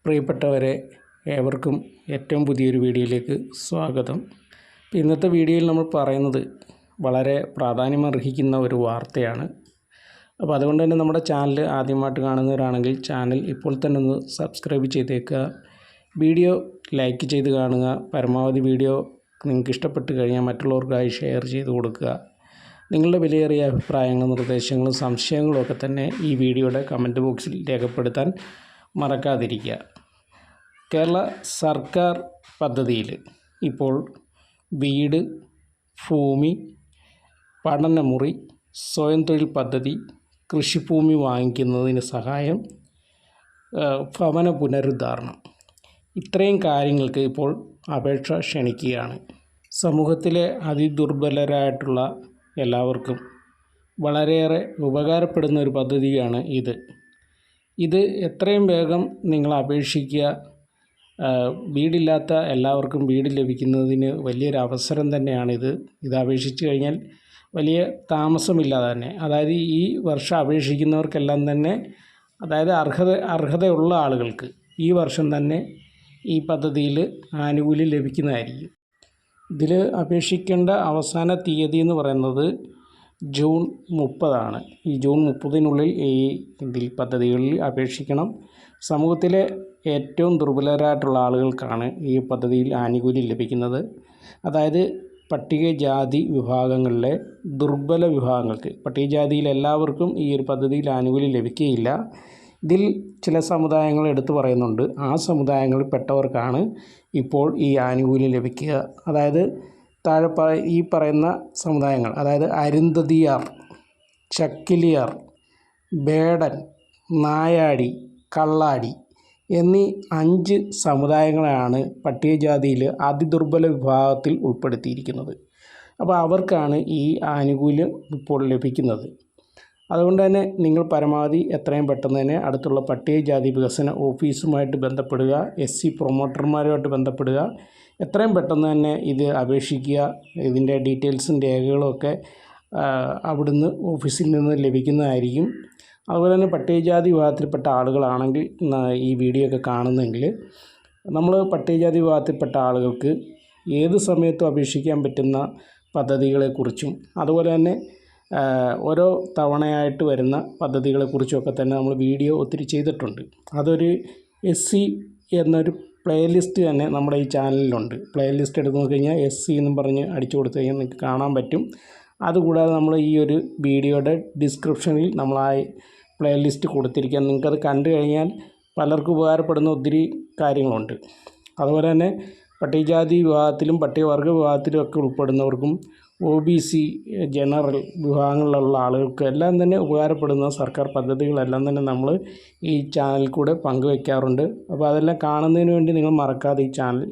പ്രിയപ്പെട്ടവരെ, ഏവർക്കും ഏറ്റവും പുതിയൊരു വീഡിയോയിലേക്ക് സ്വാഗതം. ഇന്നത്തെ വീഡിയോയിൽ നമ്മൾ പറയുന്നത് വളരെ പ്രാധാന്യമർഹിക്കുന്ന ഒരു വാർത്തയാണ്. അപ്പോൾ അതുകൊണ്ട് തന്നെ നമ്മുടെ ചാനൽ ആദ്യമായിട്ട് കാണുന്നവരാണെങ്കിൽ ചാനൽ ഇപ്പോൾ തന്നെ ഒന്ന് സബ്സ്ക്രൈബ് ചെയ്തേക്കുക. വീഡിയോ ലൈക്ക് ചെയ്ത് കാണുക. പരമാവധി വീഡിയോ നിങ്ങൾക്ക് ഇഷ്ടപ്പെട്ട് കഴിഞ്ഞാൽ മറ്റുള്ളവർക്കായി ഷെയർ ചെയ്ത് കൊടുക്കുക. നിങ്ങളുടെ വിലയേറിയ അഭിപ്രായങ്ങളും നിർദ്ദേശങ്ങളും സംശയങ്ങളും ഒക്കെ തന്നെ ഈ വീഡിയോയുടെ കമൻറ്റ് ബോക്സിൽ രേഖപ്പെടുത്താൻ മറക്കാതിരിക്കുക. കേരള സർക്കാർ പദ്ധതിയിൽ ഇപ്പോൾ വീട്, ഭൂമി, പഠനമുറി, സ്വയം തൊഴിൽ പദ്ധതി, കൃഷിഭൂമി വാങ്ങിക്കുന്നതിന് സഹായം, ഭവന പുനരുദ്ധാരണം, ഇത്രയും കാര്യങ്ങൾക്ക് ഇപ്പോൾ അപേക്ഷ ക്ഷണിക്കുകയാണ്. സമൂഹത്തിലെ അതിദുർബലരായിട്ടുള്ള എല്ലാവർക്കും വളരെയേറെ ഉപകാരപ്പെടുന്ന ഒരു പദ്ധതിയാണ് ഇത് എത്രയും വേഗം നിങ്ങൾ അപേക്ഷിക്കുക. വീടില്ലാത്ത എല്ലാവർക്കും വീട് ലഭിക്കുന്നതിന് വലിയൊരു അവസരം തന്നെയാണിത്. ഇത് അപേക്ഷിച്ച് കഴിഞ്ഞാൽ വലിയ താമസമില്ലാതെ തന്നെ, അതായത് ഈ വർഷം അപേക്ഷിക്കുന്നവർക്കെല്ലാം തന്നെ, അതായത് അർഹതയുള്ള ആളുകൾക്ക് ഈ വർഷം തന്നെ ഈ പദ്ധതിയിൽ ആനുകൂല്യം ലഭിക്കുന്നതായിരിക്കും. ഇതിൽ അപേക്ഷിക്കേണ്ട അവസാന തീയതി എന്ന് പറയുന്നത് ജൂൺ 30 ഈ ജൂൺ 30 ഇതിൽ പദ്ധതികളിൽ അപേക്ഷിക്കണം. സമൂഹത്തിലെ ഏറ്റവും ദുർബലരായിട്ടുള്ള ആളുകൾക്കാണ് ഈ പദ്ധതിയിൽ ആനുകൂല്യം ലഭിക്കുന്നത്. അതായത് പട്ടികജാതി വിഭാഗങ്ങളിലെ ദുർബല വിഭാഗങ്ങൾക്ക്, പട്ടികജാതിയിൽ എല്ലാവർക്കും ഈ ഒരു പദ്ധതിയിൽ ആനുകൂല്യം ലഭിക്കുകയില്ല. ഇതിൽ ചില സമുദായങ്ങൾ എടുത്തു പറയുന്നുണ്ട്. ആ സമുദായങ്ങളിൽ പെട്ടവർക്കാണ് ഇപ്പോൾ ഈ ആനുകൂല്യം ലഭിക്കുക. അതായത് ഈ പറയുന്ന സമുദായങ്ങൾ, അതായത് അരുന്ധതിയാർ, ചക്കിലിയാർ, ബേഡൻ, നായാടി, കള്ളാടി എന്നീ 5 സമുദായങ്ങളാണ് പട്ടികജാതിയിൽ അതിദുർബല വിഭാഗത്തിൽ ഉൾപ്പെടുത്തിയിരിക്കുന്നത്. അപ്പോൾ അവർക്കാണ് ഈ ആനുകൂല്യം ഇപ്പോൾ ലഭിക്കുന്നത്. അതുകൊണ്ട് തന്നെ നിങ്ങൾ പരമാവധി എത്രയും പെട്ടെന്ന് തന്നെ അടുത്തുള്ള പട്ടികജാതി വികസന ഓഫീസുമായിട്ട് ബന്ധപ്പെടുക, SC പ്രൊമോട്ടർമാരുമായിട്ട് ബന്ധപ്പെടുക. എത്രയും പെട്ടെന്ന് തന്നെ ഇത് അപേക്ഷിക്കുക. ഇതിൻ്റെ ഡീറ്റെയിൽസും രേഖകളുമൊക്കെ അവിടുന്ന് ഓഫീസിൽ നിന്ന് ലഭിക്കുന്നതായിരിക്കും. അതുപോലെ തന്നെ പട്ടികജാതി വിഭാഗത്തിൽപ്പെട്ട ആളുകളാണെങ്കിൽ ഈ വീഡിയോ ഒക്കെ കാണുന്നെങ്കിൽ, നമ്മൾ പട്ടികജാതി വിഭാഗത്തിൽപ്പെട്ട ആളുകൾക്ക് ഏത് സമയത്തും അപേക്ഷിക്കാൻ പറ്റുന്ന പദ്ധതികളെക്കുറിച്ചും അതുപോലെ തന്നെ ഓരോ തവണയായിട്ട് വരുന്ന പദ്ധതികളെക്കുറിച്ചൊക്കെ തന്നെ നമ്മൾ വീഡിയോ ഒത്തിരി ചെയ്തിട്ടുണ്ട്. അതൊരു SC എന്നൊരു പ്ലേലിസ്റ്റ് തന്നെ നമ്മുടെ ഈ ചാനലിലുണ്ട്. പ്ലേലിസ്റ്റ് എടുത്ത് നോക്കിക്കഴിഞ്ഞാൽ SC എന്നും പറഞ്ഞ് അടിച്ചു കൊടുത്തു കഴിഞ്ഞാൽ നിങ്ങൾക്ക് കാണാൻ പറ്റും. അതുകൂടാതെ നമ്മൾ ഈ ഒരു വീഡിയോയുടെ ഡിസ്ക്രിപ്ഷനിൽ നമ്മൾ ആ പ്ലേലിസ്റ്റ് കൊടുത്തിരിക്കുക. നിങ്ങൾക്കത് കണ്ടു കഴിഞ്ഞാൽ പലർക്കും ഉപകാരപ്പെടുന്ന ഒത്തിരി കാര്യങ്ങളുണ്ട്. അതുപോലെ തന്നെ പട്ടികജാതി വിഭാഗത്തിലും പട്ടികവർഗ വിഭാഗത്തിലും ഒക്കെ ഉൾപ്പെടുന്നവർക്കും OBC ജനറൽ വിഭാഗങ്ങളിലുള്ള ആളുകൾക്ക് എല്ലാം തന്നെ ഉപകാരപ്പെടുന്ന സർക്കാർ പദ്ധതികളെല്ലാം തന്നെ നമ്മൾ ഈ ചാനലിൽ കൂടെ പങ്കുവയ്ക്കാറുണ്ട്. അപ്പോൾ അതെല്ലാം കാണുന്നതിന് വേണ്ടി നിങ്ങൾ മറക്കാതെ ഈ ചാനൽ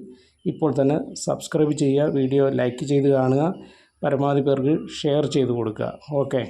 ഇപ്പോൾ തന്നെ സബ്സ്ക്രൈബ് ചെയ്യുക. വീഡിയോ ലൈക്ക് ചെയ്ത് കാണുക. പരമാവധി പേർക്ക് ഷെയർ ചെയ്ത് കൊടുക്കുക. ഓക്കെ.